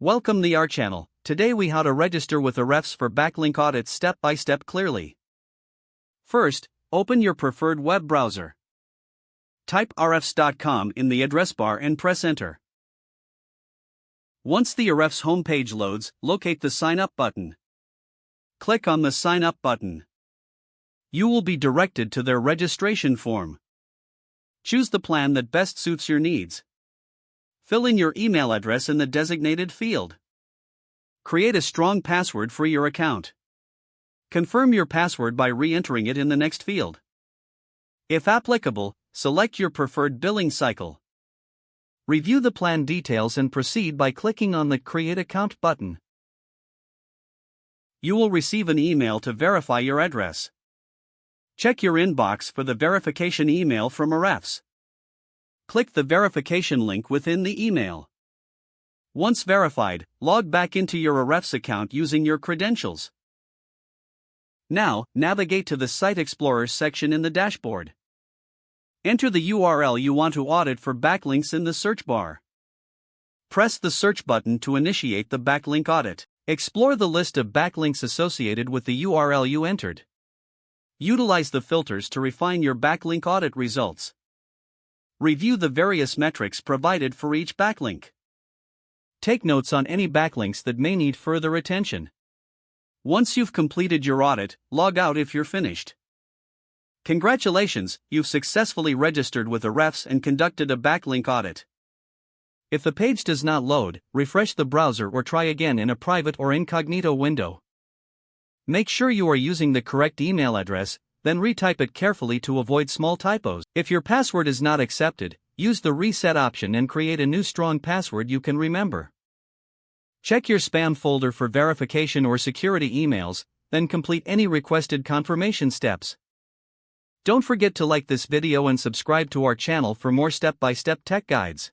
Welcome to our channel. Today we how to register with Ahrefs for backlink audits step by step clearly. First, open your preferred web browser. Type ahrefs.com in the address bar and press enter. Once the Ahrefs homepage loads, locate the sign up button. Click on the sign up button. You will be directed to their registration form. Choose the plan that best suits your needs. Fill in your email address in the designated field. Create a strong password for your account. Confirm your password by re-entering it in the next field. If applicable, select your preferred billing cycle. Review the plan details and proceed by clicking on the Create Account button. You will receive an email to verify your address. Check your inbox for the verification email from Ahrefs. Click the verification link within the email. Once verified, log back into your Ahrefs account using your credentials. Now, navigate to the Site Explorer section in the dashboard. Enter the URL you want to audit for backlinks in the search bar. Press the search button to initiate the backlink audit. Explore the list of backlinks associated with the URL you entered. Utilize the filters to refine your backlink audit results. Review the various metrics provided for each backlink. Take notes on any backlinks that may need further attention. Once you've completed your audit, log out if you're finished. Congratulations, you've successfully registered with Ahrefs and conducted a backlink audit. If the page does not load, refresh the browser or try again in a private or incognito window. Make sure you are using the correct email address, then retype it carefully to avoid small typos. If your password is not accepted, use the reset option and create a new strong password you can remember. Check your spam folder for verification or security emails, then complete any requested confirmation steps. Don't forget to like this video and subscribe to our channel for more step-by-step tech guides.